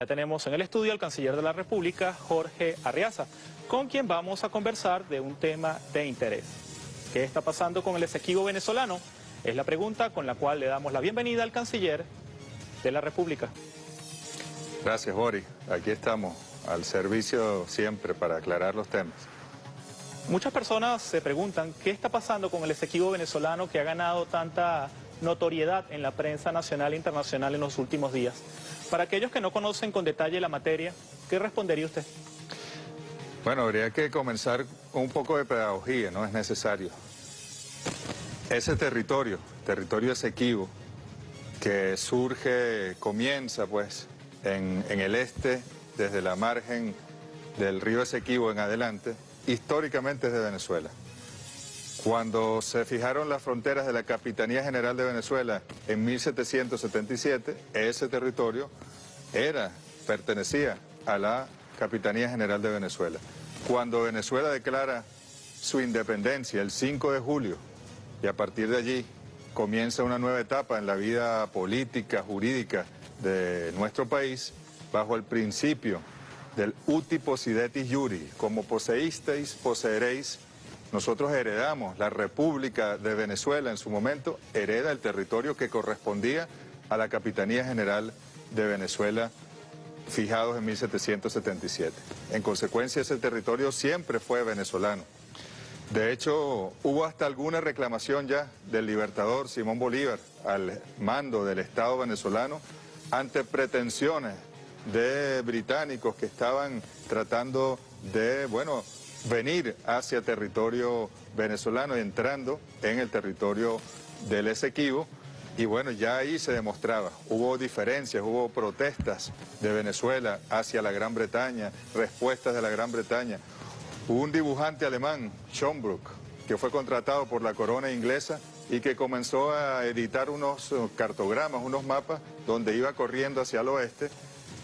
Ya tenemos en el estudio al canciller de la República, Jorge Arriaza, con quien vamos a conversar de un tema de interés. ¿Qué está pasando con el Esequibo venezolano? Es la pregunta con la cual le damos la bienvenida al canciller de la República. Gracias, Boris. Aquí estamos, al servicio siempre para aclarar los temas. Muchas personas se preguntan qué está pasando con el Esequibo venezolano que ha ganado tanta notoriedad en la prensa nacional e internacional en los últimos días. Para aquellos que no conocen con detalle la materia, ¿qué respondería usted? Bueno, habría que comenzar con un poco de pedagogía, no es necesario. Ese territorio Esequibo, que comienza pues en el este, desde la margen del río Esequibo en adelante, históricamente es de Venezuela. Cuando se fijaron las fronteras de la Capitanía General de Venezuela en 1777, ese territorio pertenecía a la Capitanía General de Venezuela. Cuando Venezuela declara su independencia el 5 de julio, y a partir de allí comienza una nueva etapa en la vida política, jurídica de nuestro país, bajo el principio del uti possidetis iuri, como poseísteis, poseeréis. Nosotros heredamos, la República de Venezuela en su momento hereda el territorio que correspondía a la Capitanía General de Venezuela, fijados en 1777. En consecuencia, ese territorio siempre fue venezolano. De hecho, hubo hasta alguna reclamación ya del libertador Simón Bolívar al mando del Estado venezolano ante pretensiones de británicos que estaban tratando de, venir hacia territorio venezolano y entrando en el territorio del Esequibo. Y ya ahí se demostraba, hubo diferencias, hubo protestas de Venezuela hacia la Gran Bretaña, respuestas de la Gran Bretaña. Hubo un dibujante alemán, Schönbrunn, que fue contratado por la corona inglesa y que comenzó a editar unos cartogramas, unos mapas, donde iba corriendo hacia el oeste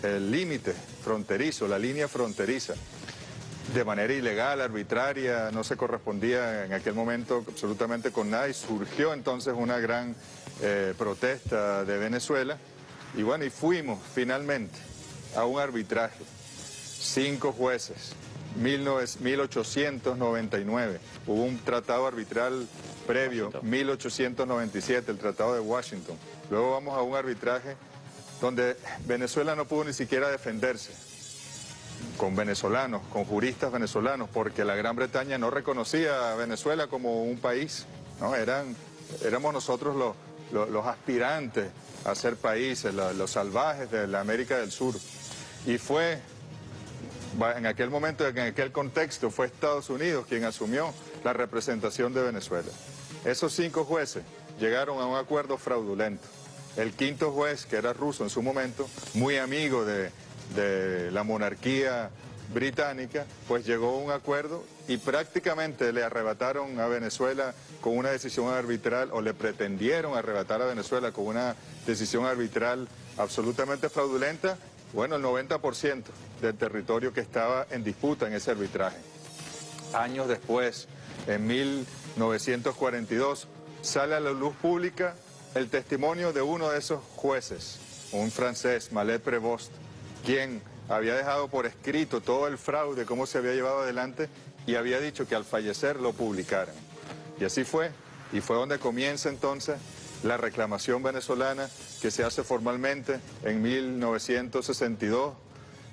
el límite fronterizo, la línea fronteriza. De manera ilegal, arbitraria, no se correspondía en aquel momento absolutamente con nada y surgió entonces una gran protesta de Venezuela y fuimos finalmente a un arbitraje. 5 jueces, 1899, hubo un tratado arbitral previo, 1897, el Tratado de Washington. Luego vamos a un arbitraje donde Venezuela no pudo ni siquiera defenderse, con venezolanos, con juristas venezolanos, porque la Gran Bretaña no reconocía a Venezuela como un país, ¿no? Éramos nosotros los aspirantes a ser países, los salvajes de la América del Sur. Y fue, en aquel momento, en aquel contexto, fue Estados Unidos quien asumió la representación de Venezuela. Esos 5 jueces llegaron a un acuerdo fraudulento. El 5.º juez, que era ruso en su momento, muy amigo de la monarquía británica, pues llegó a un acuerdo y prácticamente le arrebataron a Venezuela con una decisión arbitral, o le pretendieron arrebatar a Venezuela con una decisión arbitral absolutamente fraudulenta, el 90% del territorio que estaba en disputa en ese arbitraje. Años después, en 1942, sale a la luz pública el testimonio de uno de esos jueces, un francés, Mallet Prévost, quien había dejado por escrito todo el fraude, cómo se había llevado adelante, y había dicho que al fallecer lo publicaran. Y así fue, y fue donde comienza entonces la reclamación venezolana, que se hace formalmente en 1962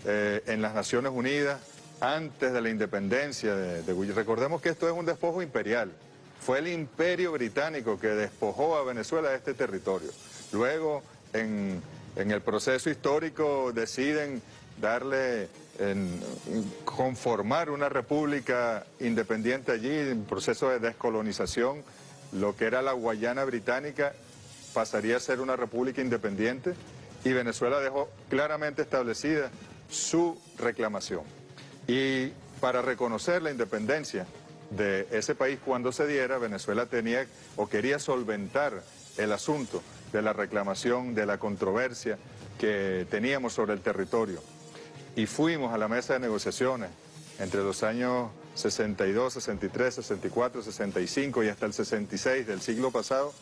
en las Naciones Unidas, antes de la independencia de recordemos que esto es un despojo imperial. Fue el Imperio Británico que despojó a Venezuela de este territorio. Luego, en el proceso histórico, deciden conformar una república independiente allí, en proceso de descolonización. Lo que era la Guayana Británica pasaría a ser una república independiente y Venezuela dejó claramente establecida su reclamación. Y para reconocer la independencia de ese país cuando se diera, Venezuela tenía o quería solventar el asunto de la reclamación, de la controversia que teníamos sobre el territorio. Y fuimos a la mesa de negociaciones entre los años 62, 63, 64, 65 y hasta el 66 del siglo pasado.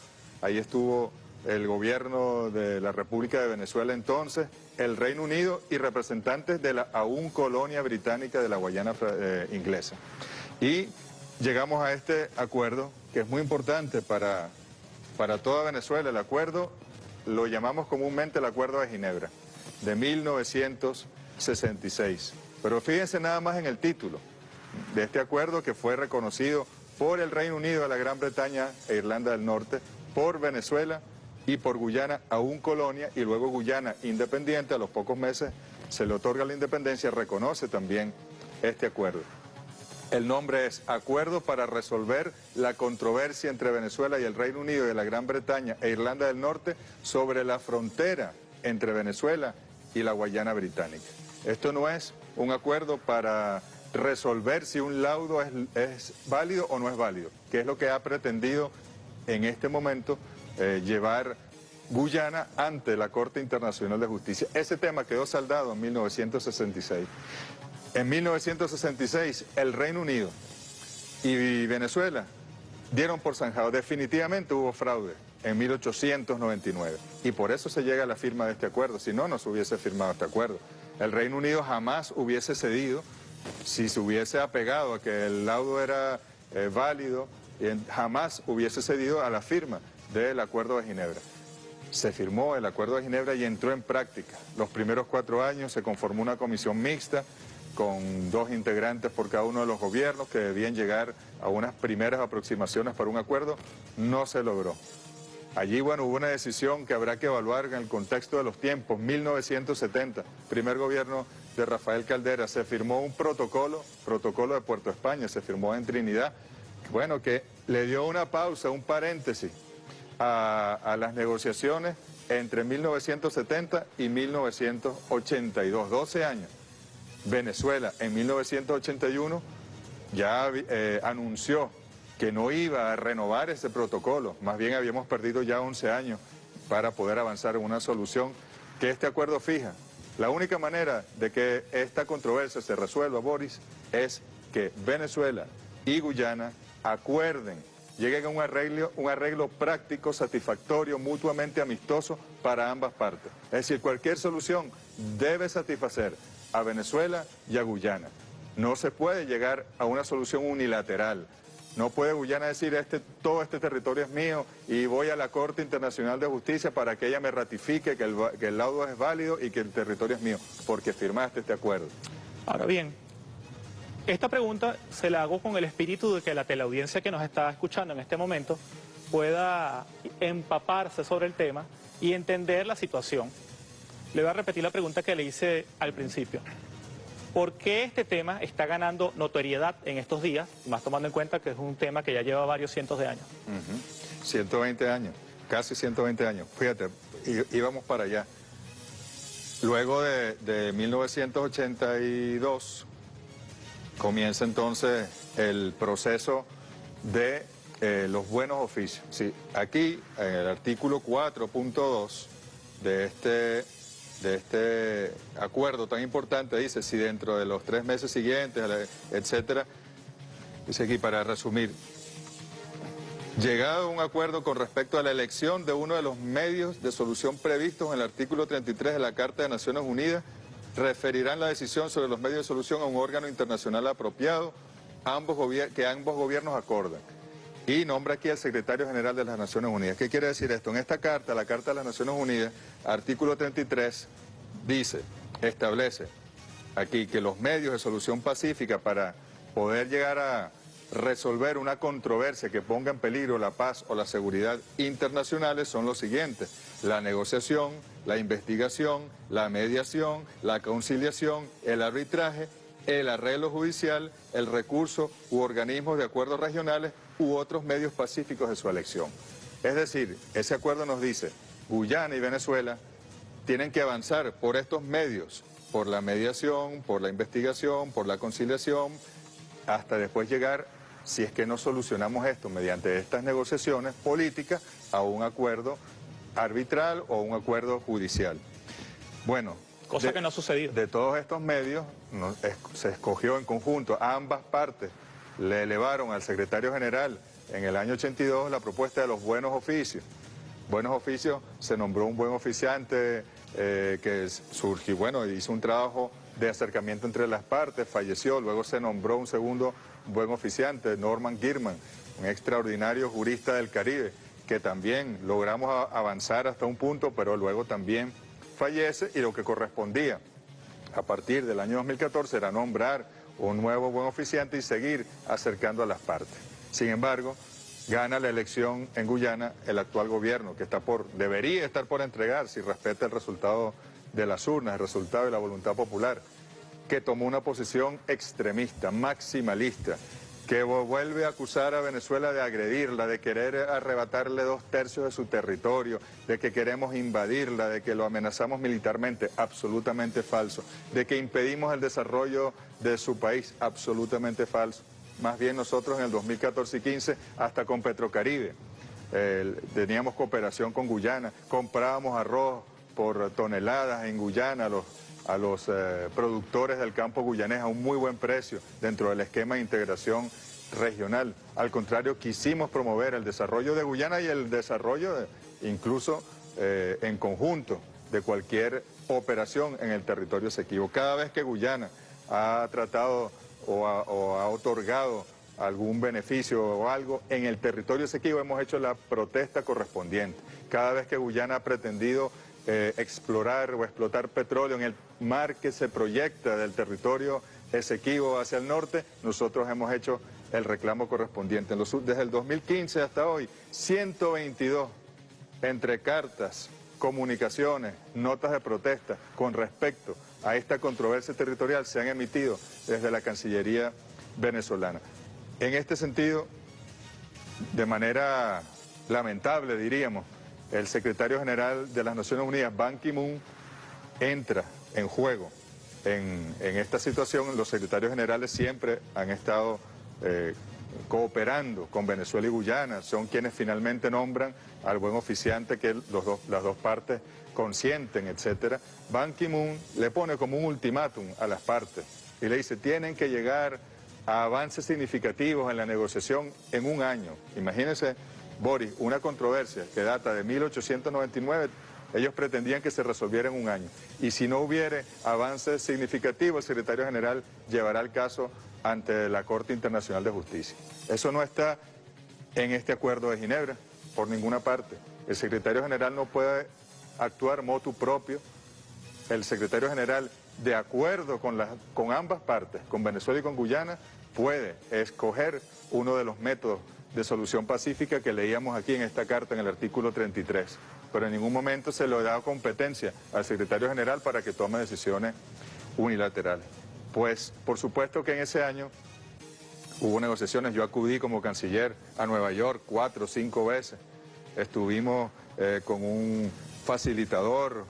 Ahí estuvo el gobierno de la República de Venezuela entonces, el Reino Unido y representantes de la aún colonia británica de la Guayana inglesa. Y llegamos a este acuerdo que es muy importante para toda Venezuela. El acuerdo lo llamamos comúnmente el Acuerdo de Ginebra, de 1966. Pero fíjense nada más en el título de este acuerdo, que fue reconocido por el Reino Unido de la Gran Bretaña e Irlanda del Norte, por Venezuela y por Guyana, aún colonia, y luego Guyana independiente. A los pocos meses se le otorga la independencia, reconoce también este acuerdo. El nombre es Acuerdo para resolver la controversia entre Venezuela y el Reino Unido de la Gran Bretaña e Irlanda del Norte sobre la frontera entre Venezuela y la Guayana británica. Esto no es un acuerdo para resolver si un laudo es válido o no es válido, que es lo que ha pretendido en este momento llevar Guyana ante la Corte Internacional de Justicia. Ese tema quedó saldado en 1966. En 1966 el Reino Unido y Venezuela dieron por zanjado, definitivamente hubo fraude en 1899 y por eso se llega a la firma de este acuerdo. Si no, no se hubiese firmado este acuerdo. El Reino Unido jamás hubiese cedido si se hubiese apegado a que el laudo era válido, jamás hubiese cedido a la firma del Acuerdo de Ginebra. Se firmó el Acuerdo de Ginebra y entró en práctica. Los primeros 4 años se conformó una comisión mixta con 2 integrantes por cada uno de los gobiernos que debían llegar a unas primeras aproximaciones para un acuerdo. No se logró. Allí, bueno, hubo una decisión que habrá que evaluar en el contexto de los tiempos. 1970, primer gobierno de Rafael Caldera, se firmó un protocolo de Puerto España, se firmó en Trinidad, bueno, que le dio una pausa, un paréntesis a las negociaciones entre 1970 y 1982, 12 años. Venezuela en 1981 ya anunció que no iba a renovar ese protocolo, más bien habíamos perdido ya 11 años para poder avanzar en una solución que este acuerdo fija. La única manera de que esta controversia se resuelva, Boris, es que Venezuela y Guyana acuerden, lleguen a un arreglo práctico, satisfactorio, mutuamente amistoso para ambas partes. Es decir, cualquier solución debe satisfacer a Venezuela y a Guyana. No se puede llegar a una solución unilateral. No puede Guyana decir todo este territorio es mío y voy a la Corte Internacional de Justicia para que ella me ratifique que el laudo es válido y que el territorio es mío, porque firmaste este acuerdo. Ahora bien, esta pregunta se la hago con el espíritu de que la teleaudiencia que nos está escuchando en este momento pueda empaparse sobre el tema y entender la situación. Le voy a repetir la pregunta que le hice al principio. ¿Por qué este tema está ganando notoriedad en estos días, más tomando en cuenta que es un tema que ya lleva varios cientos de años? 120 años, casi 120 años. Fíjate, íbamos para allá. Luego de 1982 comienza entonces el proceso de los buenos oficios. Sí, aquí, en el artículo 4.2 de este acuerdo tan importante, dice, si dentro de los 3 meses siguientes, etcétera, dice aquí, para resumir, llegado a un acuerdo con respecto a la elección de uno de los medios de solución previstos en el artículo 33 de la Carta de Naciones Unidas, referirán la decisión sobre los medios de solución a un órgano internacional apropiado, que ambos gobiernos acordan. Y nombra aquí al secretario general de las Naciones Unidas. ¿Qué quiere decir esto? En esta carta, la Carta de las Naciones Unidas, artículo 33, dice, establece aquí que los medios de solución pacífica para poder llegar a resolver una controversia que ponga en peligro la paz o la seguridad internacionales son los siguientes: la negociación, la investigación, la mediación, la conciliación, el arbitraje, el arreglo judicial, el recurso u organismos de acuerdos regionales u otros medios pacíficos de su elección. Es decir, ese acuerdo nos dice, Guyana y Venezuela tienen que avanzar por estos medios, por la mediación, por la investigación, por la conciliación, hasta después llegar, si es que no solucionamos esto mediante estas negociaciones políticas, a un acuerdo arbitral o un acuerdo judicial. Bueno, cosa que no ha sucedido. De todos estos medios se escogió en conjunto, ambas partes le elevaron al secretario general en el año 82 la propuesta de los buenos oficios. buenos oficios, se nombró un buen oficiante que surgió, bueno, hizo un trabajo de acercamiento entre las partes, falleció, luego se nombró un segundo buen oficiante, Norman Girman, un extraordinario jurista del Caribe, que también logramos avanzar hasta un punto, pero luego también fallece, y lo que correspondía a partir del año 2014 era nombrar un nuevo buen oficiante y seguir acercando a las partes. Sin embargo, gana la elección en Guyana el actual gobierno, que debería estar por entregar, si respeta el resultado de las urnas, el resultado de la voluntad popular, que tomó una posición extremista, maximalista, que vuelve a acusar a Venezuela de agredirla, de querer arrebatarle 2/3 de su territorio, de que queremos invadirla, de que lo amenazamos militarmente, absolutamente falso, de que impedimos el desarrollo de su país, absolutamente falso. Más bien nosotros en el 2014 y 15, hasta con Petrocaribe, teníamos cooperación con Guyana, comprábamos arroz por toneladas en Guyana a los productores del campo guyanés a un muy buen precio dentro del esquema de integración regional. Al contrario, quisimos promover el desarrollo de Guyana y el desarrollo incluso en conjunto de cualquier operación en el territorio Esequibo. Cada vez que Guyana ha tratado o ha otorgado algún beneficio o algo en el territorio Esequibo, hemos hecho la protesta correspondiente. Cada vez que Guyana ha pretendido explorar o explotar petróleo en el mar que se proyecta del territorio Esequibo hacia el norte, nosotros hemos hecho el reclamo correspondiente. Desde el 2015 hasta hoy, 122 entre cartas, comunicaciones, notas de protesta con respecto a esta controversia territorial se han emitido desde la Cancillería venezolana. En este sentido, de manera lamentable diríamos, el secretario general de las Naciones Unidas, Ban Ki-moon, entra en juego en esta situación. Los secretarios generales siempre han estado cooperando con Venezuela y Guyana, son quienes finalmente nombran al buen oficiante que las dos partes consienten, etc. Ban Ki-moon le pone como un ultimátum a las partes y le dice, tienen que llegar a avances significativos en la negociación en un año. Imagínense, Boris, una controversia que data de 1899, ellos pretendían que se resolviera en un año. Y si no hubiere avances significativos, el secretario general llevará el caso ante la Corte Internacional de Justicia. Eso no está en este acuerdo de Ginebra, por ninguna parte. El secretario general no puede actuar motu propio. El secretario general, de acuerdo con ambas partes, con Venezuela y con Guyana, puede escoger uno de los métodos de solución pacífica que leíamos aquí en esta carta en el artículo 33. Pero en ningún momento se le da competencia al secretario general para que tome decisiones unilaterales. Pues, por supuesto que en ese año hubo negociaciones. Yo acudí como canciller a Nueva York 4 o 5 veces. Estuvimos con un facilitador,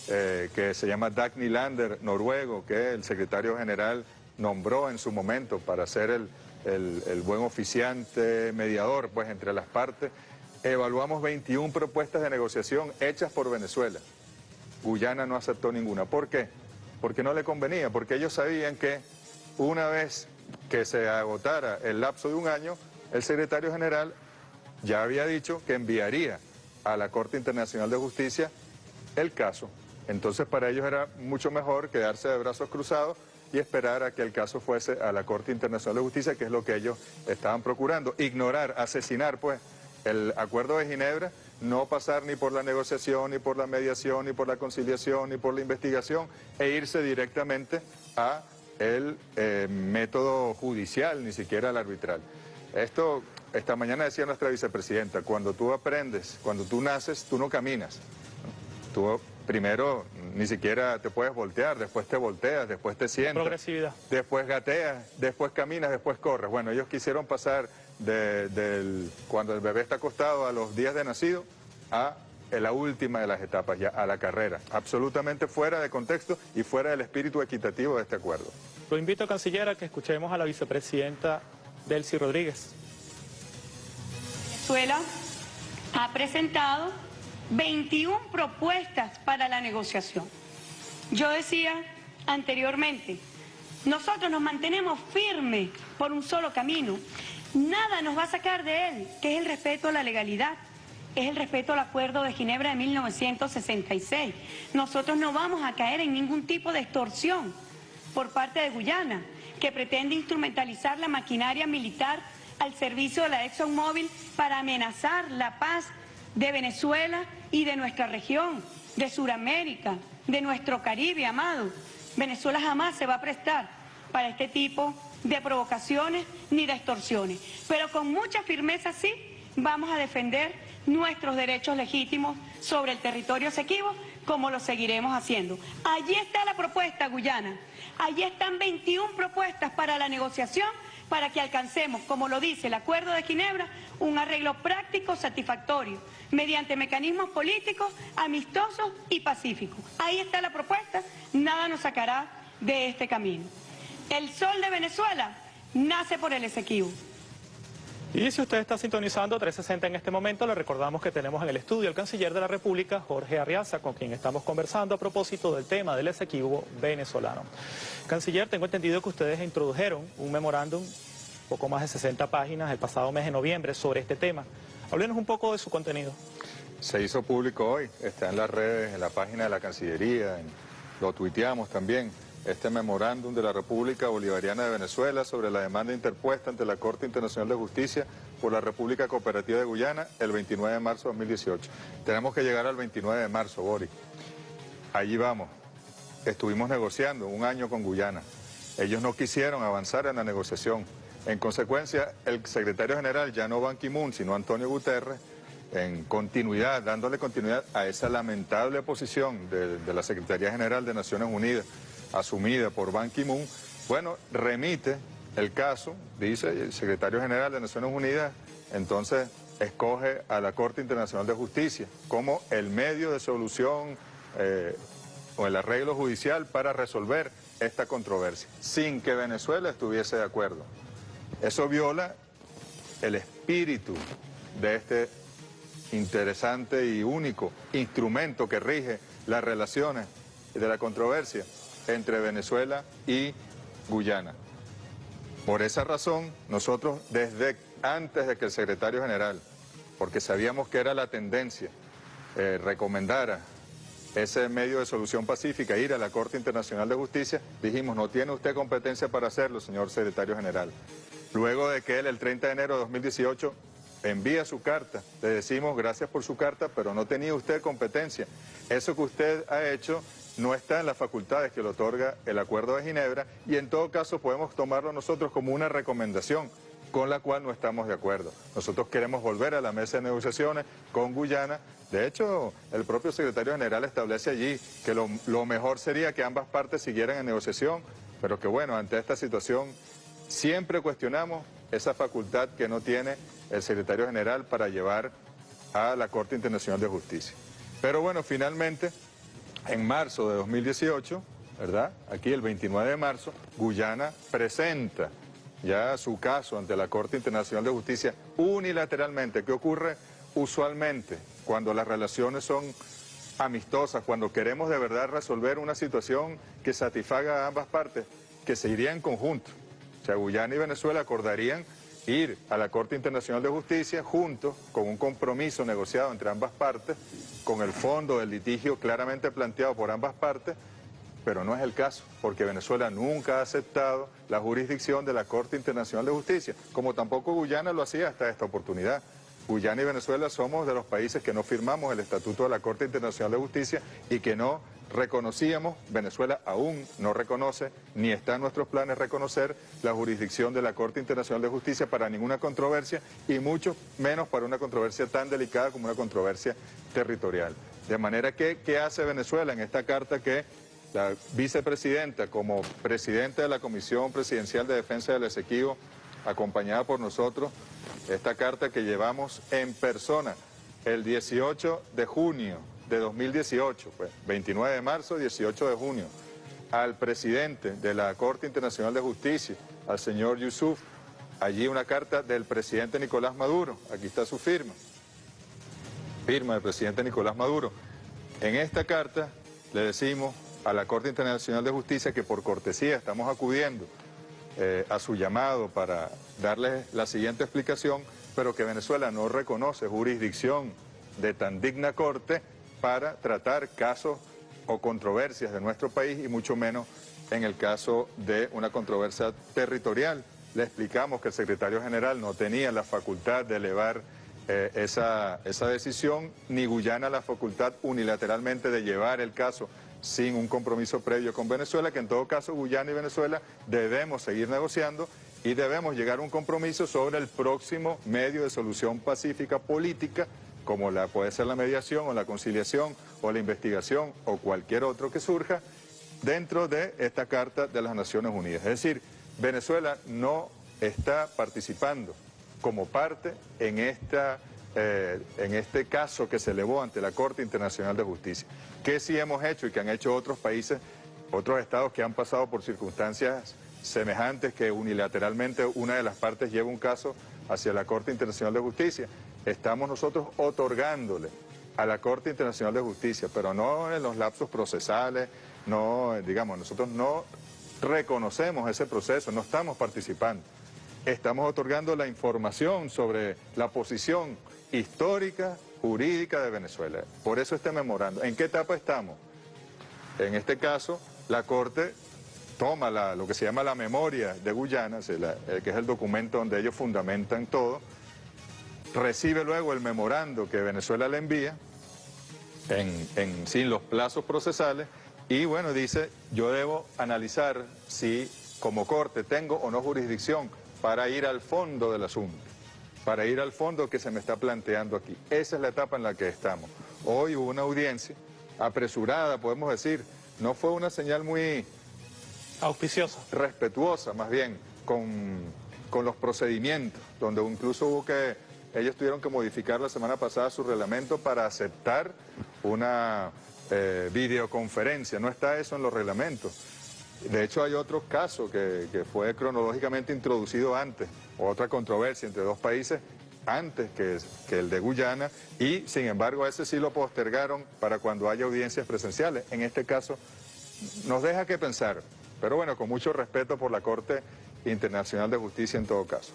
que se llama Dag Nylander, noruego, que el secretario general nombró en su momento para ser el buen oficiante mediador pues, entre las partes. Evaluamos 21 propuestas de negociación hechas por Venezuela. Guyana no aceptó ninguna. ¿Por qué? Porque no le convenía, porque ellos sabían que una vez que se agotara el lapso de un año, el secretario general ya había dicho que enviaría a la Corte Internacional de Justicia el caso. Entonces para ellos era mucho mejor quedarse de brazos cruzados y esperar a que el caso fuese a la Corte Internacional de Justicia, que es lo que ellos estaban procurando. Ignorar, asesinar pues el acuerdo de Ginebra, no pasar ni por la negociación, ni por la mediación, ni por la conciliación, ni por la investigación, e irse directamente a el método judicial, ni siquiera al arbitral. Esta mañana decía nuestra vicepresidenta, cuando tú aprendes, cuando tú naces, tú no caminas. Tú primero ni siquiera te puedes voltear, después te volteas, después te sientas. Progresividad. Después gateas, después caminas, después corres. Bueno, ellos quisieron pasar cuando el bebé está acostado a los días de nacido a la última de las etapas, ya a la carrera. Absolutamente fuera de contexto y fuera del espíritu equitativo de este acuerdo. Lo invito, canciller, a que escuchemos a la vicepresidenta Delcy Rodríguez. Venezuela ha presentado 21 propuestas para la negociación. Yo decía anteriormente, nosotros nos mantenemos firmes por un solo camino. Nada nos va a sacar de él, que es el respeto a la legalidad. es el respeto al Acuerdo de Ginebra de 1966. Nosotros no vamos a caer en ningún tipo de extorsión por parte de Guyana, que pretende instrumentalizar la maquinaria militar al servicio de la ExxonMobil para amenazar la paz de Venezuela y de nuestra región, de Sudamérica, de nuestro Caribe, amado. Venezuela jamás se va a prestar para este tipo de provocaciones ni de extorsiones. Pero con mucha firmeza sí vamos a defender nuestros derechos legítimos sobre el territorio Esequibo, como lo seguiremos haciendo. Allí está la propuesta, Guyana. Allí están 21 propuestas para la negociación, para que alcancemos, como lo dice el Acuerdo de Ginebra, un arreglo práctico satisfactorio, mediante mecanismos políticos, amistosos y pacíficos. Ahí está la propuesta, nada nos sacará de este camino. El sol de Venezuela nace por el Esequibo. Y si usted está sintonizando 360 en este momento, le recordamos que tenemos en el estudio al canciller de la República, Jorge Arriaza, con quien estamos conversando a propósito del tema del Esequibo venezolano. Canciller, tengo entendido que ustedes introdujeron un memorándum, poco más de 60 páginas, el pasado mes de noviembre, sobre este tema. Háblenos un poco de su contenido. Se hizo público hoy, está en las redes, en la página de la Cancillería, lo tuiteamos también. Este memorándum de la República Bolivariana de Venezuela sobre la demanda interpuesta ante la Corte Internacional de Justicia por la República Cooperativa de Guyana el 29 de marzo de 2018. Tenemos que llegar al 29 de marzo, Boris. Allí vamos. Estuvimos negociando un año con Guyana. Ellos no quisieron avanzar en la negociación. En consecuencia, el secretario general, ya no Ban Ki-moon, sino Antonio Guterres, en continuidad, dándole continuidad a esa lamentable posición de la Secretaría General de Naciones Unidas, asumida por Ban Ki-moon, bueno, remite el caso, dice el secretario general de Naciones Unidas, entonces escoge a la Corte Internacional de Justicia como el medio de solución o el arreglo judicial para resolver esta controversia, sin que Venezuela estuviese de acuerdo. Eso viola el espíritu de este interesante y único instrumento que rige las relaciones de la controversia entre Venezuela y Guyana. Por esa razón, nosotros desde antes de que el secretario general, porque sabíamos que era la tendencia, recomendara ese medio de solución pacífica, ir a la Corte Internacional de Justicia, dijimos, no tiene usted competencia para hacerlo, señor secretario general. Luego de que él, el 30 de enero de 2018, envía su carta, le decimos gracias por su carta, pero no tenía usted competencia. Eso que usted ha hecho no está en las facultades que le otorga el Acuerdo de Ginebra y en todo caso podemos tomarlo nosotros como una recomendación con la cual no estamos de acuerdo. Nosotros queremos volver a la mesa de negociaciones con Guyana. De hecho, el propio secretario general establece allí que lo mejor sería que ambas partes siguieran en negociación, pero que bueno, ante esta situación siempre cuestionamos esa facultad que no tiene el secretario general para llevar a la Corte Internacional de Justicia. Pero bueno, finalmente, en marzo de 2018, ¿verdad? Aquí el 29 de marzo, Guyana presenta ya su caso ante la Corte Internacional de Justicia unilateralmente. ¿Qué ocurre usualmente cuando las relaciones son amistosas, cuando queremos de verdad resolver una situación que satisfaga a ambas partes? Que se iría en conjunto. O sea, Guyana y Venezuela acordarían ir a la Corte Internacional de Justicia juntos con un compromiso negociado entre ambas partes, con el fondo del litigio claramente planteado por ambas partes, pero no es el caso, porque Venezuela nunca ha aceptado la jurisdicción de la Corte Internacional de Justicia, como tampoco Guyana lo hacía hasta esta oportunidad. Guyana y Venezuela somos de los países que no firmamos el Estatuto de la Corte Internacional de Justicia y que no reconocíamos, Venezuela aún no reconoce, ni está en nuestros planes reconocer la jurisdicción de la Corte Internacional de Justicia para ninguna controversia y mucho menos para una controversia tan delicada como una controversia territorial. De manera que, ¿qué hace Venezuela en esta carta que la vicepresidenta, como presidenta de la Comisión Presidencial de Defensa del Esequibo, acompañada por nosotros, esta carta que llevamos en persona el 18 de junio de 2018, pues 29 de marzo, 18 de junio, al presidente de la Corte Internacional de Justicia, al señor Yusuf, allí una carta del presidente Nicolás Maduro, aquí está su firma del presidente Nicolás Maduro. En esta carta le decimos a la Corte Internacional de Justicia que por cortesía estamos acudiendo a su llamado para darles la siguiente explicación, pero que Venezuela no reconoce jurisdicción de tan digna corte para tratar casos o controversias de nuestro país y mucho menos en el caso de una controversia territorial. Le explicamos que el secretario general no tenía la facultad de elevar esa decisión, ni Guyana la facultad unilateralmente de llevar el caso sin un compromiso previo con Venezuela, que en todo caso Guyana y Venezuela debemos seguir negociando y debemos llegar a un compromiso sobre el próximo medio de solución pacífica política, como puede ser la mediación o la conciliación o la investigación o cualquier otro que surja dentro de esta Carta de las Naciones Unidas. Es decir, Venezuela no está participando como parte en este caso que se elevó ante la Corte Internacional de Justicia. ¿Qué sí hemos hecho y que han hecho otros países, otros estados que han pasado por circunstancias semejantes, que unilateralmente una de las partes lleva un caso hacia la Corte Internacional de Justicia? Estamos nosotros otorgándole a la Corte Internacional de Justicia, pero no en los lapsos procesales, no, digamos, nosotros no reconocemos ese proceso, no estamos participando. Estamos otorgando la información sobre la posición histórica, jurídica de Venezuela. Por eso este memorando. ¿En qué etapa estamos? En este caso, la Corte toma lo que se llama la memoria de Guyana, que es el documento donde ellos fundamentan todo, recibe luego el memorando que Venezuela le envía, sin los plazos procesales, y bueno, dice, yo debo analizar si como Corte tengo o no jurisdicción para ir al fondo del asunto, para ir al fondo que se me está planteando aquí. Esa es la etapa en la que estamos. Hoy hubo una audiencia apresurada, podemos decir, no fue una señal muy auspiciosa, respetuosa más bien, con los procedimientos, donde incluso ellos tuvieron que modificar la semana pasada su reglamento para aceptar una videoconferencia. No está eso en los reglamentos. De hecho, hay otro caso que fue cronológicamente introducido antes, otra controversia entre dos países antes que el de Guyana, y sin embargo ese sí lo postergaron para cuando haya audiencias presenciales. En este caso nos deja que pensar, pero bueno, con mucho respeto por la Corte Internacional de Justicia en todo caso.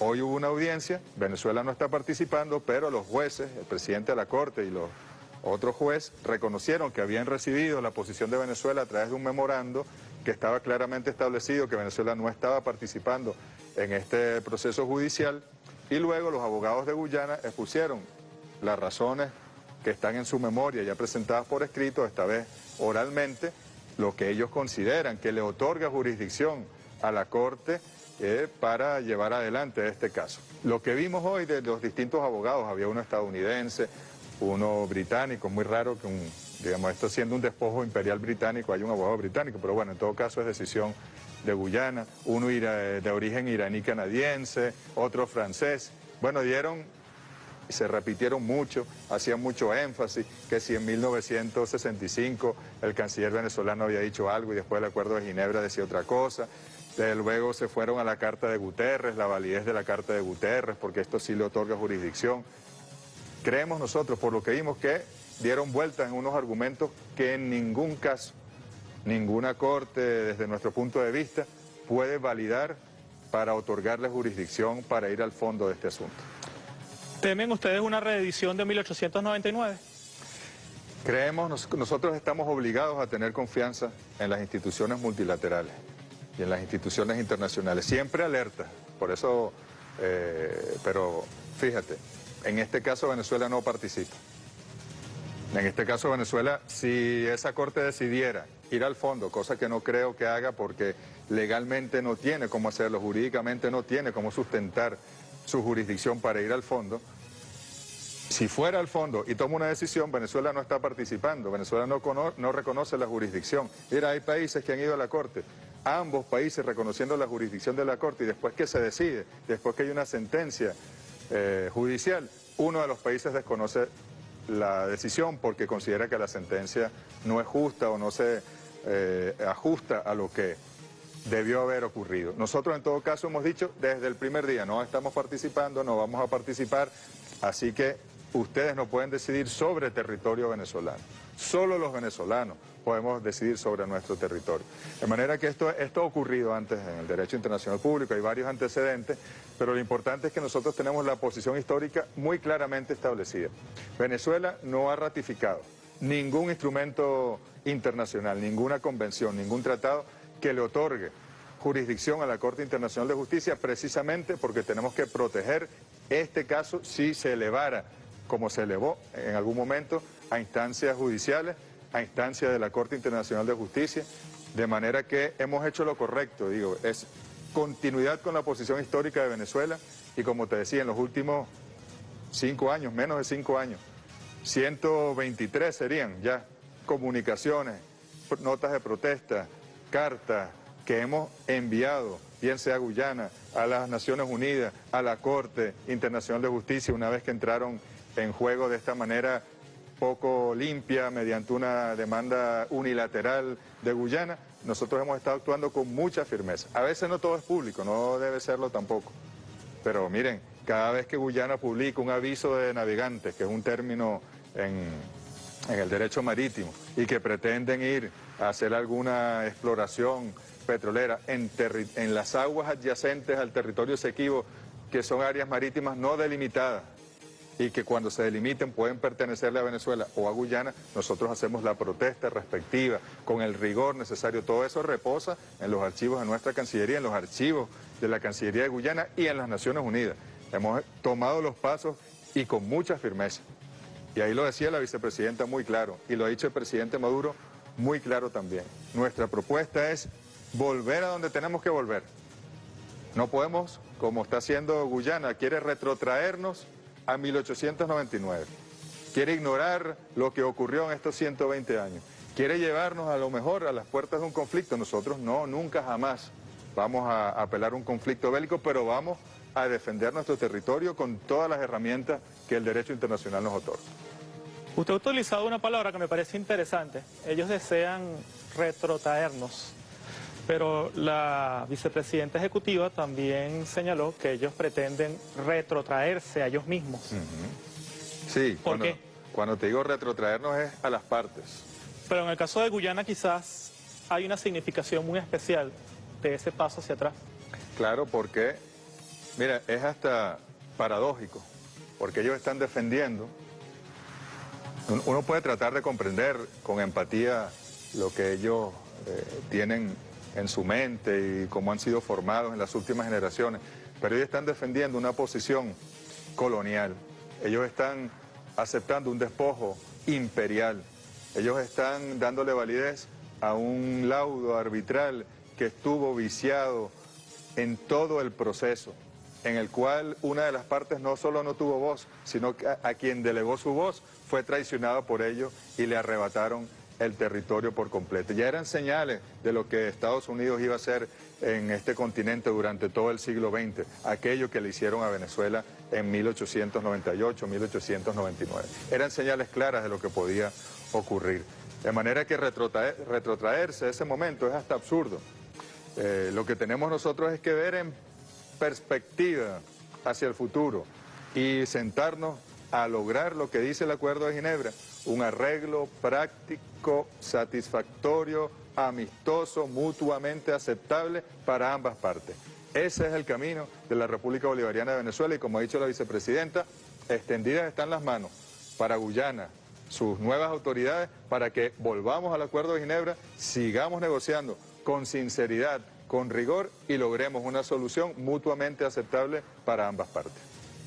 Hoy hubo una audiencia, Venezuela no está participando, pero los jueces, el presidente de la Corte y los otros jueces reconocieron que habían recibido la posición de Venezuela a través de un memorando que estaba claramente establecido que Venezuela no estaba participando en este proceso judicial, y luego los abogados de Guyana expusieron las razones que están en su memoria ya presentadas por escrito, esta vez oralmente, lo que ellos consideran que le otorga jurisdicción a la Corte para llevar adelante este caso. Lo que vimos hoy de los distintos abogados, había uno estadounidense, uno británico, muy raro que digamos, esto siendo un despojo imperial británico, hay un abogado británico, pero bueno, en todo caso es decisión de Guyana, uno de origen iraní-canadiense, otro francés. Bueno, se repitieron mucho, hacían mucho énfasis, que si en 1965 el canciller venezolano había dicho algo y después del Acuerdo de Ginebra decía otra cosa. Luego se fueron a la Carta de Guterres, la validez de la Carta de Guterres, porque esto sí le otorga jurisdicción. Creemos nosotros, por lo que vimos, que dieron vueltas en unos argumentos que en ningún caso, ninguna Corte, desde nuestro punto de vista, puede validar para otorgarle jurisdicción para ir al fondo de este asunto. ¿Temen ustedes una reedición de 1899? Nosotros estamos obligados a tener confianza en las instituciones multilaterales y en las instituciones internacionales, siempre alerta, por eso, pero fíjate, en este caso Venezuela no participa. En este caso Venezuela, si esa Corte decidiera ir al fondo, cosa que no creo que haga porque legalmente no tiene cómo hacerlo, jurídicamente no tiene cómo sustentar su jurisdicción para ir al fondo, si fuera al fondo y toma una decisión, Venezuela no está participando, Venezuela no reconoce la jurisdicción. Mira, hay países que han ido a la Corte, ambos países reconociendo la jurisdicción de la Corte, y después que se decide, después que hay una sentencia judicial, uno de los países desconoce la decisión porque considera que la sentencia no es justa o no se ajusta a lo que debió haber ocurrido. Nosotros en todo caso hemos dicho desde el primer día, no estamos participando, no vamos a participar, así que ustedes no pueden decidir sobre territorio venezolano. Solo los venezolanos podemos decidir sobre nuestro territorio. De manera que esto ha ocurrido antes en el derecho internacional público, hay varios antecedentes, pero lo importante es que nosotros tenemos la posición histórica muy claramente establecida. Venezuela no ha ratificado ningún instrumento internacional, ninguna convención, ningún tratado que le otorgue jurisdicción a la Corte Internacional de Justicia, precisamente porque tenemos que proteger este caso si se elevara, como se elevó en algún momento, a instancias judiciales, a instancias de la Corte Internacional de Justicia, de manera que hemos hecho lo correcto, digo, es continuidad con la posición histórica de Venezuela y como te decía, en los últimos 5 años, menos de 5 años, 123 serían ya comunicaciones, notas de protesta, cartas que hemos enviado, bien sea a Guyana, a las Naciones Unidas, a la Corte Internacional de Justicia, una vez que entraron en juego de esta manera poco limpia, mediante una demanda unilateral de Guyana, nosotros hemos estado actuando con mucha firmeza. A veces no todo es público, no debe serlo tampoco. Pero miren, cada vez que Guyana publica un aviso de navegantes, que es un término en el derecho marítimo, y que pretenden ir a hacer alguna exploración petrolera en las aguas adyacentes al territorio Esequibo, que son áreas marítimas no delimitadas, y que cuando se delimiten pueden pertenecerle a Venezuela o a Guyana, nosotros hacemos la protesta respectiva con el rigor necesario. Todo eso reposa en los archivos de nuestra Cancillería, en los archivos de la Cancillería de Guyana y en las Naciones Unidas. Hemos tomado los pasos y con mucha firmeza. Y ahí lo decía la vicepresidenta muy claro, y lo ha dicho el presidente Maduro muy claro también. Nuestra propuesta es volver a donde tenemos que volver. No podemos, como está haciendo Guyana, quiere retrotraernos a 1899. Quiere ignorar lo que ocurrió en estos 120 años. Quiere llevarnos a lo mejor a las puertas de un conflicto. Nosotros no, nunca jamás vamos a apelar a un conflicto bélico, pero vamos a defender nuestro territorio con todas las herramientas que el derecho internacional nos otorga. Usted ha utilizado una palabra que me parece interesante. Ellos desean retrotraernos. Pero la vicepresidenta ejecutiva también señaló que ellos pretenden retrotraerse a ellos mismos. Sí, ¿Por qué? Cuando te digo retrotraernos es a las partes. Pero en el caso de Guyana quizás hay una significación muy especial de ese paso hacia atrás. Claro, porque, mira, es hasta paradójico, porque ellos están defendiendo. Uno puede tratar de comprender con empatía lo que ellos tienen en su mente y cómo han sido formados en las últimas generaciones, pero ellos están defendiendo una posición colonial, ellos están aceptando un despojo imperial, ellos están dándole validez a un laudo arbitral que estuvo viciado en todo el proceso, en el cual una de las partes no solo no tuvo voz, sino que a quien delegó su voz fue traicionado por ellos y le arrebataron el territorio por completo. Ya eran señales de lo que Estados Unidos iba a hacer en este continente durante todo el siglo XX, aquello que le hicieron a Venezuela en 1898, 1899. Eran señales claras de lo que podía ocurrir. De manera que retrotraerse a ese momento es hasta absurdo. Lo que tenemos nosotros es que ver en perspectiva hacia el futuro y sentarnos a lograr lo que dice el Acuerdo de Ginebra, un arreglo práctico, satisfactorio, amistoso, mutuamente aceptable para ambas partes. Ese es el camino de la República Bolivariana de Venezuela y, como ha dicho la vicepresidenta, extendidas están las manos para Guyana, sus nuevas autoridades, para que volvamos al Acuerdo de Ginebra, sigamos negociando con sinceridad, con rigor y logremos una solución mutuamente aceptable para ambas partes.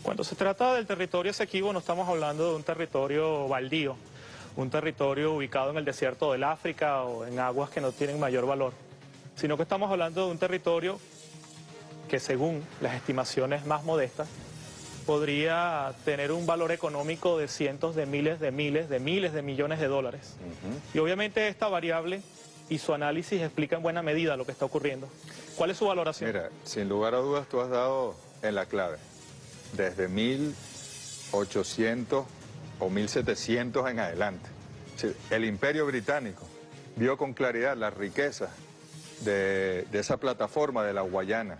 Cuando se trata del territorio Esequibo no estamos hablando de un territorio baldío, un territorio ubicado en el desierto del África o en aguas que no tienen mayor valor, sino que estamos hablando de un territorio que, según las estimaciones más modestas, podría tener un valor económico de cientos de miles de millones de dólares. Y obviamente esta variable y su análisis explica en buena medida lo que está ocurriendo. ¿Cuál es su valoración? Mira, sin lugar a dudas tú has dado en la clave. Desde 1800 o 1700 en adelante. El Imperio Británico vio con claridad las riquezas de esa plataforma de la Guayana,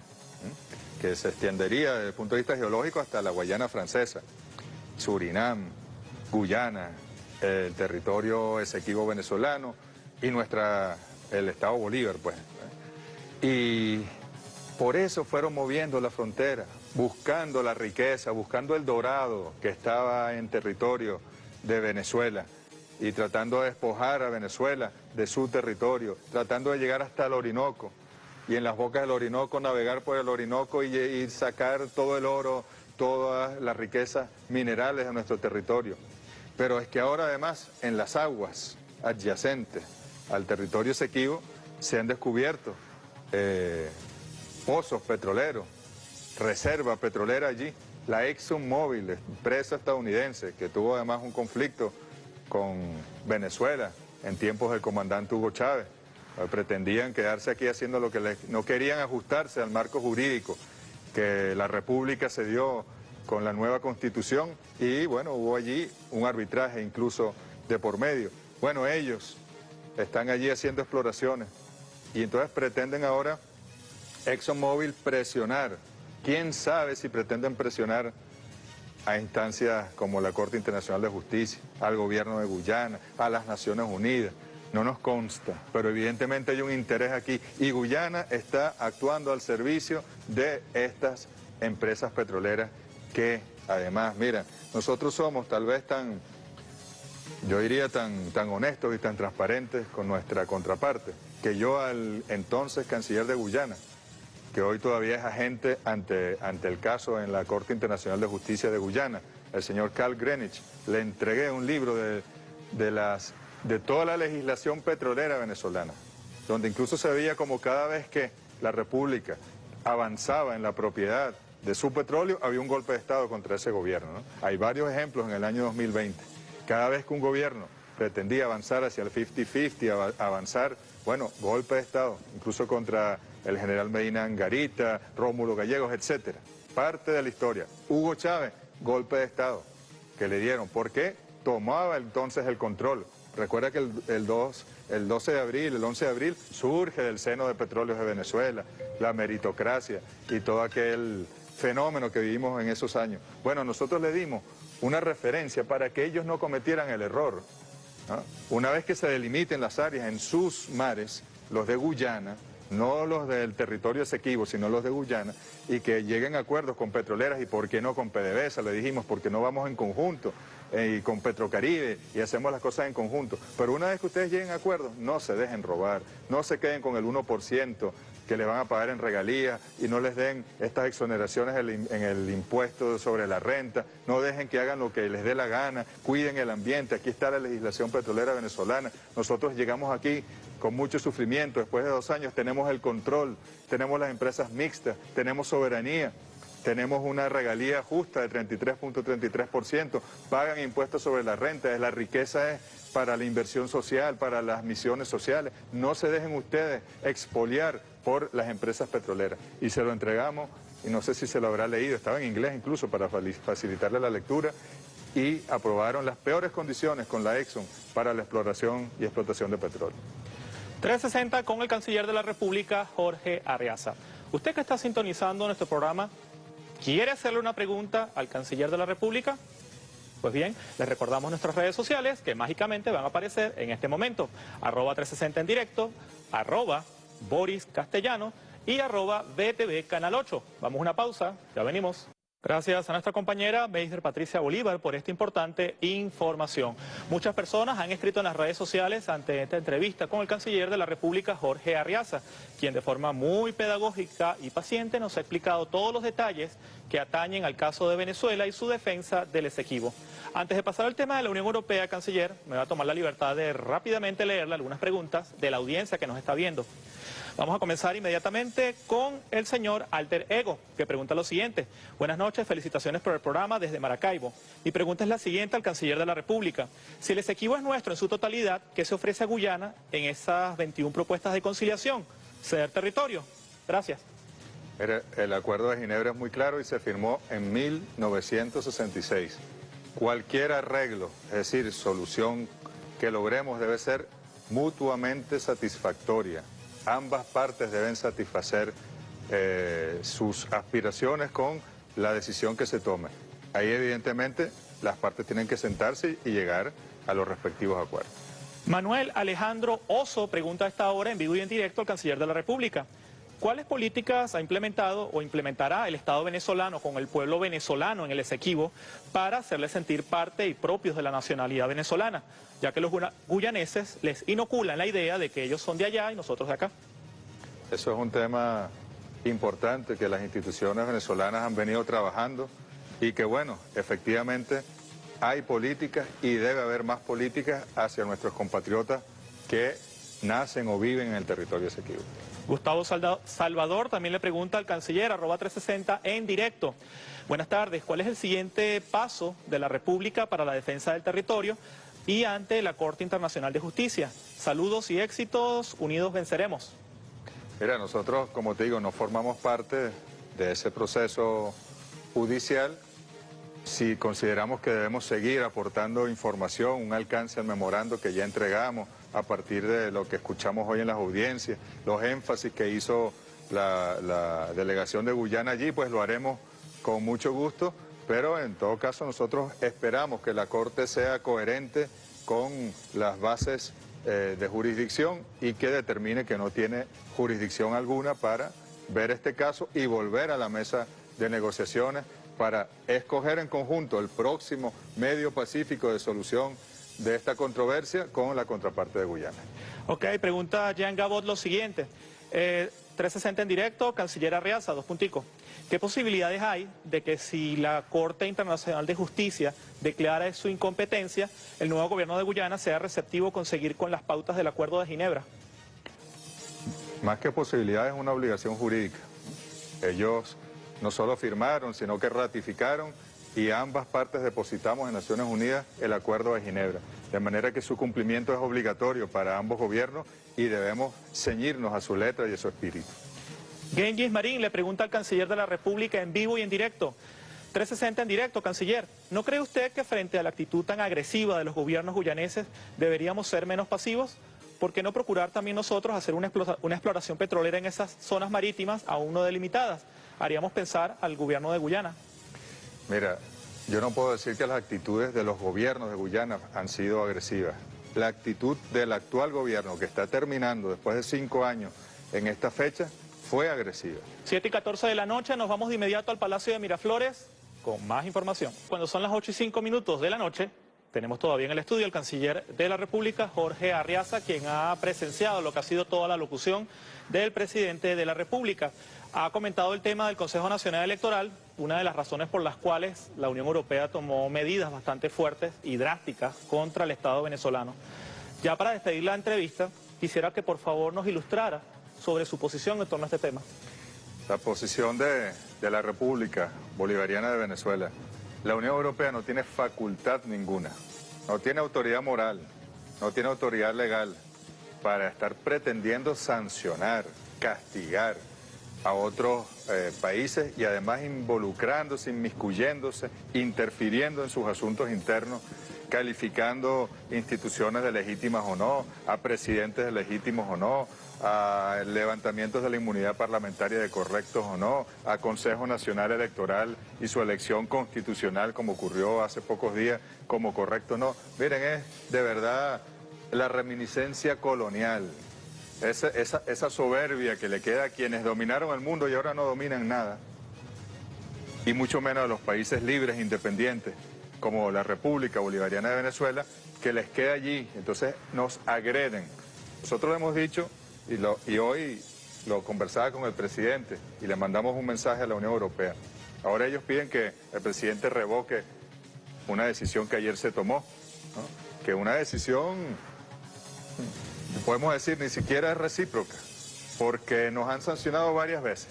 que se extendería desde el punto de vista geológico hasta la Guayana francesa, Surinam, Guyana, el territorio Esequibo venezolano y el Estado Bolívar, pues. Y por eso fueron moviendo la frontera, buscando la riqueza, buscando el dorado que estaba en territorio de Venezuela y tratando de despojar a Venezuela de su territorio, tratando de llegar hasta el Orinoco y en las bocas del Orinoco navegar por el Orinoco y sacar todo el oro, todas las riquezas minerales de nuestro territorio. Pero es que ahora además en las aguas adyacentes al territorio Esequibo se han descubierto pozos petroleros, reserva petrolera allí. La ExxonMobil, empresa estadounidense, que tuvo además un conflicto con Venezuela en tiempos del comandante Hugo Chávez, pretendían quedarse aquí haciendo lo que no querían ajustarse al marco jurídico que la República se dio con la nueva Constitución y bueno, hubo allí un arbitraje incluso de por medio. Bueno, ellos están allí haciendo exploraciones y entonces pretenden ahora ExxonMobil presionar. ¿Quién sabe si pretenden presionar a instancias como la Corte Internacional de Justicia, al gobierno de Guyana, a las Naciones Unidas? No nos consta, pero evidentemente hay un interés aquí y Guyana está actuando al servicio de estas empresas petroleras que además, mira, nosotros somos tal vez yo diría tan honestos y tan transparentes con nuestra contraparte, que yo al entonces canciller de Guyana, que hoy todavía es agente ante el caso en la Corte Internacional de Justicia de Guyana, el señor Carl Greenwich, le entregué un libro de toda la legislación petrolera venezolana, donde incluso se veía como cada vez que la República avanzaba en la propiedad de su petróleo, había un golpe de Estado contra ese gobierno, ¿no? Hay varios ejemplos en el año 2020. Cada vez que un gobierno pretendía avanzar hacia el 50-50, avanzar, bueno, golpe de Estado, incluso contra el general Medina Angarita, Rómulo Gallegos, etcétera. Parte de la historia. Hugo Chávez, golpe de Estado que le dieron. ¿Por qué? Tomaba entonces el control. Recuerda que el 11 de abril surge del seno de Petróleos de Venezuela, la meritocracia y todo aquel fenómeno que vivimos en esos años. Bueno, nosotros le dimos una referencia para que ellos no cometieran el error, ¿no? Una vez que se delimiten las áreas en sus mares, los de Guyana, no los del territorio Esequibo, sino los de Guyana, y que lleguen a acuerdos con petroleras y por qué no con PDVSA, le dijimos, porque no vamos en conjunto, y con Petrocaribe, y hacemos las cosas en conjunto. Pero una vez que ustedes lleguen a acuerdos, no se dejen robar, no se queden con el 1% que le van a pagar en regalías y no les den estas exoneraciones en el impuesto sobre la renta, no dejen que hagan lo que les dé la gana, cuiden el ambiente. Aquí está la legislación petrolera venezolana. Nosotros llegamos aquí con mucho sufrimiento, después de 2 años tenemos el control, tenemos las empresas mixtas, tenemos soberanía, tenemos una regalía justa de 33.33%, pagan impuestos sobre la renta, la riqueza es para la inversión social, para las misiones sociales. No se dejen ustedes expoliar por las empresas petroleras. Y se lo entregamos, y no sé si se lo habrá leído, estaba en inglés incluso para facilitarle la lectura, y aprobaron las peores condiciones con la Exxon para la exploración y explotación de petróleo. 360 con el canciller de la República, Jorge Arreaza. Usted que está sintonizando nuestro programa, ¿quiere hacerle una pregunta al canciller de la República? Pues bien, les recordamos nuestras redes sociales que mágicamente van a aparecer en este momento. @360 en directo, @Boris Castellano y @BTV Canal 8. Vamos a una pausa, ya venimos. Gracias a nuestra compañera Meister Patricia Bolívar por esta importante información. Muchas personas han escrito en las redes sociales ante esta entrevista con el canciller de la República, Jorge Arreaza, quien de forma muy pedagógica y paciente nos ha explicado todos los detalles que atañen al caso de Venezuela y su defensa del Esequibo. Antes de pasar al tema de la Unión Europea, canciller, me va a tomar la libertad de rápidamente leerle algunas preguntas de la audiencia que nos está viendo. Vamos a comenzar inmediatamente con el señor Alter Ego, que pregunta lo siguiente. Buenas noches, felicitaciones por el programa desde Maracaibo. Mi pregunta es la siguiente al canciller de la República. Si el Esequibo es nuestro en su totalidad, ¿qué se ofrece a Guyana en esas 21 propuestas de conciliación? ¿Ceder territorio? Gracias. El acuerdo de Ginebra es muy claro y se firmó en 1966. Cualquier arreglo, es decir, solución que logremos debe ser mutuamente satisfactoria. Ambas partes deben satisfacer sus aspiraciones con la decisión que se tome. Ahí evidentemente las partes tienen que sentarse y llegar a los respectivos acuerdos. Manuel Alejandro Oso pregunta a esta hora en vivo y en directo al canciller de la República. ¿Cuáles políticas ha implementado o implementará el Estado venezolano con el pueblo venezolano en el Esequibo para hacerles sentir parte y propios de la nacionalidad venezolana, ya que los guyaneses les inoculan la idea de que ellos son de allá y nosotros de acá? Eso es un tema importante que las instituciones venezolanas han venido trabajando y que, bueno, efectivamente hay políticas y debe haber más políticas hacia nuestros compatriotas que nacen o viven en el territorio Esequibo. Gustavo Salvador también le pregunta al canciller, @360 en directo. Buenas tardes, ¿cuál es el siguiente paso de la República para la defensa del territorio y ante la Corte Internacional de Justicia? Saludos y éxitos, unidos venceremos. Mira, nosotros, como te digo, no formamos parte de ese proceso judicial. Si consideramos que debemos seguir aportando información, un alcance al memorando que ya entregamos a partir de lo que escuchamos hoy en las audiencias, los énfasis que hizo la delegación de Guyana allí, pues lo haremos con mucho gusto, pero en todo caso nosotros esperamos que la Corte sea coherente con las bases de jurisdicción y que determine que no tiene jurisdicción alguna para ver este caso y volver a la mesa de negociaciones para escoger en conjunto el próximo medio pacífico de solución de esta controversia con la contraparte de Guyana. Ok, pregunta Jean Gabot lo siguiente. 360 en directo, canciller Arriaza, 2 punticos. ¿Qué posibilidades hay de que si la Corte Internacional de Justicia declara su incompetencia, el nuevo gobierno de Guyana sea receptivo con seguir con las pautas del Acuerdo de Ginebra? Más que posibilidades, es una obligación jurídica. Ellos no solo firmaron, sino que ratificaron y ambas partes depositamos en Naciones Unidas el Acuerdo de Ginebra. De manera que su cumplimiento es obligatorio para ambos gobiernos y debemos ceñirnos a su letra y a su espíritu. Genghis Marín le pregunta al canciller de la República en vivo y en directo. 360 en directo, canciller. ¿No cree usted que frente a la actitud tan agresiva de los gobiernos guyaneses deberíamos ser menos pasivos? ¿Por qué no procurar también nosotros hacer una exploración petrolera en esas zonas marítimas aún no delimitadas? Haríamos pensar al gobierno de Guyana. Mira, yo no puedo decir que las actitudes de los gobiernos de Guyana han sido agresivas. La actitud del actual gobierno, que está terminando después de 5 años en esta fecha, fue agresiva. 7:14 de la noche, nos vamos de inmediato al Palacio de Miraflores con más información. Cuando son las 8:05 de la noche, tenemos todavía en el estudio al canciller de la República, Jorge Arriaza, quien ha presenciado lo que ha sido toda la locución del presidente de la República. Ha comentado el tema del Consejo Nacional Electoral, una de las razones por las cuales la Unión Europea tomó medidas bastante fuertes y drásticas contra el Estado venezolano. Ya para despedir la entrevista, quisiera que por favor nos ilustrara sobre su posición en torno a este tema. La posición de la República Bolivariana de Venezuela. La Unión Europea no tiene facultad ninguna, no tiene autoridad moral, no tiene autoridad legal para estar pretendiendo sancionar, castigar a otros países y además involucrándose, inmiscuyéndose, interfiriendo en sus asuntos internos, calificando instituciones de legítimas o no, a presidentes de legítimos o no, a levantamientos de la inmunidad parlamentaria de correctos o no, a Consejo Nacional Electoral y su elección constitucional como ocurrió hace pocos días como correcto o no. Miren, es de verdad la reminiscencia colonial. Esa soberbia que le queda a quienes dominaron el mundo y ahora no dominan nada, y mucho menos a los países libres e independientes como la República Bolivariana de Venezuela, que les queda allí, entonces nos agreden. Nosotros hemos dicho, y hoy lo conversaba con el presidente y le mandamos un mensaje a la Unión Europea. Ahora ellos piden que el presidente revoque una decisión que ayer se tomó, ¿no? Que una decisión, podemos decir, ni siquiera es recíproca, porque nos han sancionado varias veces.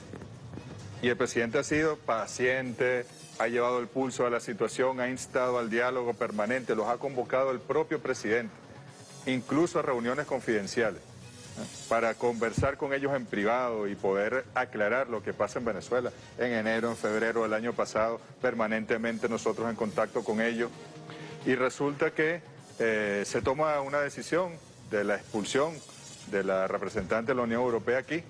Y el presidente ha sido paciente, ha llevado el pulso a la situación, ha instado al diálogo permanente, los ha convocado el propio presidente, incluso a reuniones confidenciales, para conversar con ellos en privado y poder aclarar lo que pasa en Venezuela. En enero, en febrero del año pasado, permanentemente nosotros en contacto con ellos. Y resulta que se toma una decisión de la expulsión de la representante de la Unión Europea aquí,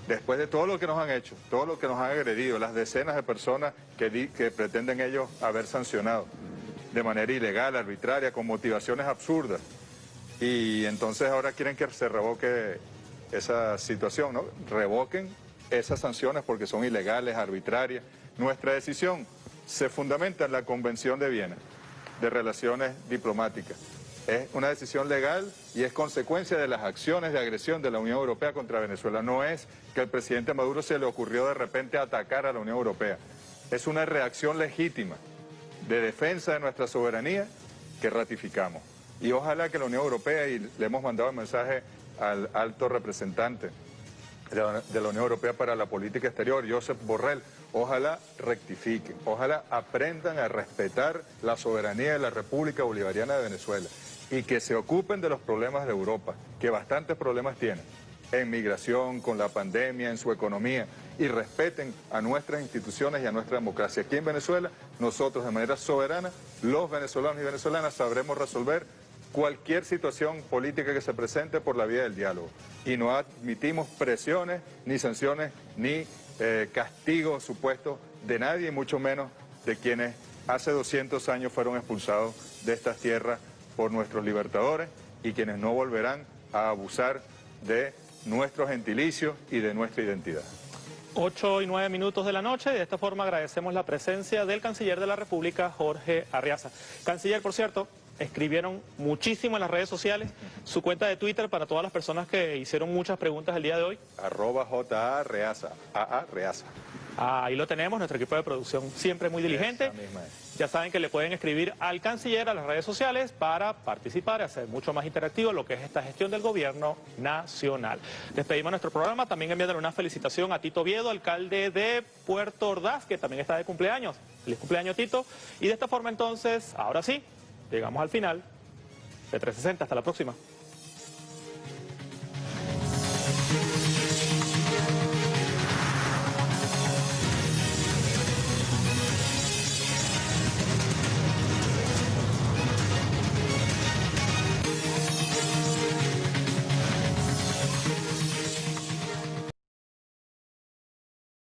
después de todo lo que nos han hecho, todo lo que nos han agredido, las decenas de personas que pretenden ellos haber sancionado de manera ilegal, arbitraria, con motivaciones absurdas. Y entonces ahora quieren que se revoque esa situación, ¿no? Revoquen esas sanciones porque son ilegales, arbitrarias. Nuestra decisión se fundamenta en la Convención de Viena de Relaciones Diplomáticas. Es una decisión legal y es consecuencia de las acciones de agresión de la Unión Europea contra Venezuela. No es que al presidente Maduro se le ocurrió de repente atacar a la Unión Europea. Es una reacción legítima de defensa de nuestra soberanía que ratificamos. Y ojalá que la Unión Europea, y le hemos mandado el mensaje al alto representante de la Unión Europea para la política exterior, Josep Borrell, ojalá rectifiquen, ojalá aprendan a respetar la soberanía de la República Bolivariana de Venezuela y que se ocupen de los problemas de Europa, que bastantes problemas tienen, en migración, con la pandemia, en su economía, y respeten a nuestras instituciones y a nuestra democracia. Aquí en Venezuela, nosotros de manera soberana, los venezolanos y venezolanas sabremos resolver cualquier situación política que se presente por la vía del diálogo. Y no admitimos presiones, ni sanciones, ni castigos supuestos de nadie, y mucho menos de quienes hace 200 años fueron expulsados de estas tierras por nuestros libertadores y quienes no volverán a abusar de nuestro gentilicio y de nuestra identidad. 8:09 de la noche, y de esta forma agradecemos la presencia del canciller de la República, Jorge Arriaza. Canciller, por cierto, escribieron muchísimo en las redes sociales, su cuenta de Twitter para todas las personas que hicieron muchas preguntas el día de hoy. @JA Reaza, AA Reaza. Ahí lo tenemos, nuestro equipo de producción siempre muy diligente. Ya saben que le pueden escribir al canciller a las redes sociales para participar y hacer mucho más interactivo lo que es esta gestión del gobierno nacional. Despedimos nuestro programa, también enviándole una felicitación a Tito Oviedo, alcalde de Puerto Ordaz, que también está de cumpleaños. Feliz cumpleaños, Tito. Y de esta forma entonces, ahora sí, llegamos al final de 360. Hasta la próxima.